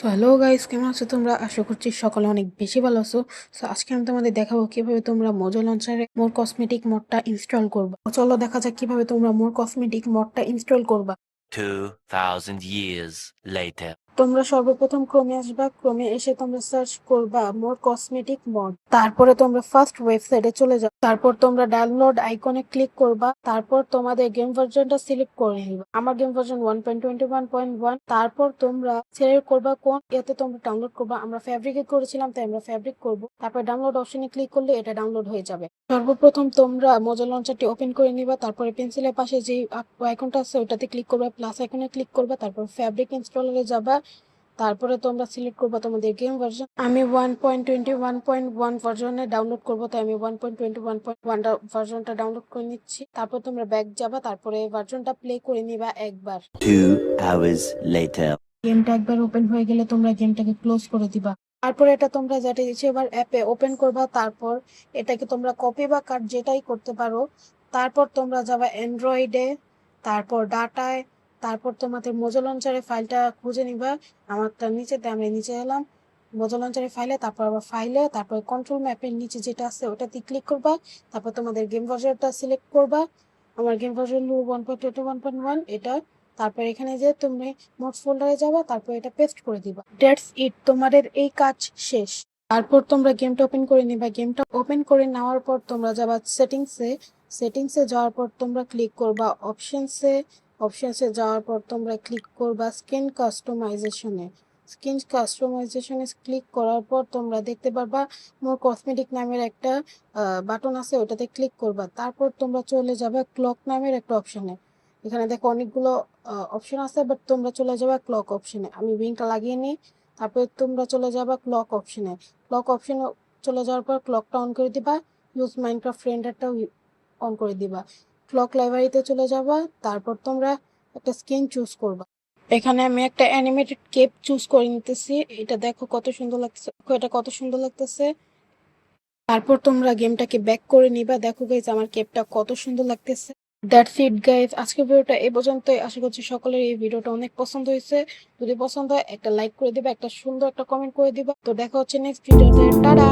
তো hello guys, কেমন আছো তোমরা? আশা করছি সকালে অনেক বেশি ভালো আছো। তো আজকে আমি তোমাদের দেখাবো কিভাবে তোমরা মোজো লঞ্চারে মোর কসমেটিক মডটা ইনস্টল করবা। তো চলো দেখা যাক কিভাবে তোমরা মোর কসমেটিক মডটা ইনস্টল করবা। 2000 years later. তোমরা সর্বপ্রথম ক্রোমে আসবা। ক্রোমে এসে তোমরা সার্চ করবা মোর কসমেটিক মড। তারপরে তোমরা ফার্স্ট ওয়েবসাইটে চলে যাও। তারপর তোমরা ডাউনলোড আইকনে ক্লিক করবা। তারপর তোমাদের গেম ভার্জনটা সিলেক্ট করে নিবা। আমার গেম ভার্জন 1.21.1। তারপর তোমরা সিলেক্ট করবা কোন এতে তোমরা ডাউনলোড করবা। আমরা ফ্যাব্রিকে করেছিলাম, তাই আমরা ফ্যাব্রিক করব। তারপর ডাউনলোড অপশনে ক্লিক করলে এটা ডাউনলোড হয়ে যাবে। সর্বপ্রথম তোমরা মোজো লঞ্চারটি ওপেন করে নিবা। তারপরে পেন্সিলের পাশে যে আইকনটা আছে ওটাতে ক্লিক করবা, প্লাস আইকনে ক্লিক করবা। তারপর ফ্যাব্রিক ইনস্টলারে যাবা। তারপরে তোমরা সিলেক্ট করবা তোমাদের গেম ভার্সন। আমি 1.21.1 ভার্সনে ডাউনলোড করবো, তাই আমি 1.21.1 ভার্সনটা ডাউনলোড করে নিচ্ছি। তারপর তোমরা ব্যাক যাবা, তারপরে ভার্সনটা প্লে করে নিবা একবার। 2 hours later. গেমটা একবার ওপেন হয়ে গেলে তোমরা গেমটাকে ক্লোজ করে দিবা। তারপর এটা তোমরা যেটা ইচ্ছে এবার অ্যাপে ওপেন করবা। তারপর এটাকে তোমরা কপি বা কাট যেটাই করতে পারো। তারপর তোমরা যাবা অ্যান্ড্রয়েডে, তারপর ডাটায়, তারপর তোমাদের মোজো লঞ্চারে ফাইলটা খুঁজে নিবা। আমারটা নিচেতে, আমি নিচে এলাম মোজো লঞ্চারে ফাইলে, তারপর আবার ফাইলে, তারপর কন্ট্রোল ম্যাপের নিচে যেটা আছে ওটাতে ক্লিক করবা। তারপর তোমাদের গেম ভার্সনটা সিলেক্ট করবা। আমার গেম ভার্সন 1.21.1 এটা। তারপর এখানে যে তুমি নোটস ফোল্ডারে যাবা, তারপর এটা পেস্ট করে দিবা। দ্যাটস ইট, তোমাদের এই কাজ শেষ। তারপর তোমরা গেমটা ওপেন করে নিবা। গেমটা ওপেন করে নেওয়ার পর তোমরা যাবা সেটিংসে যাওয়ার পর তোমরা ক্লিক করবা অপশনসে যাওয়ার পর তোমরা ক্লিক করবা স্কিন কাস্টমাইজেশনে ক্লিক করার পর তোমরা দেখতে পারবা মোর কসমেটিক নামের একটা বাটন আছে, ওটাতে ক্লিক করবা। তারপর তোমরা চলে যাবে ক্লক নামের একটা অপশনে। এখানে দেখো অনেকগুলো অপশন আছে, বাট তোমরা চলে যাবে ক্লক অপশনে। আমি উইংটা লাগিয়ে নিই। তারপর তোমরা চলে যাবে ক্লক অপশনে চলে যাওয়ার পর ক্লকটা অন করে দিবা। ইউজ মাইনক্রাফট রেন্ডারটাও অন করে দিবা। ক্লক লাইব্রেরিতে চলে যাবা। তারপর তোমরা একটা স্কিন চুজ করবা। এখানে আমি একটা অ্যানিমেটেড কেপ চুজ করে নিতেছি। এটা দেখো কত সুন্দর লাগছে, এটা কত সুন্দর লাগতেছে। তারপর তোমরা গেমটাকে ব্যাক করে নিবা। দেখো গাইজ আমার কেপটা কত সুন্দর লাগতেছে। দ্যাটস ইট গাইজ, আজকের ভিডিওটা এই পর্যন্তই। আশা করছি সকলের এই ভিডিওটা অনেক পছন্দ হয়েছে। যদি পছন্দ হয় একটা লাইক করে দিবা, একটা সুন্দর একটা কমেন্ট করে দিবা। তো দেখা হচ্ছে নেক্সট ভিডিওতে। টাটা।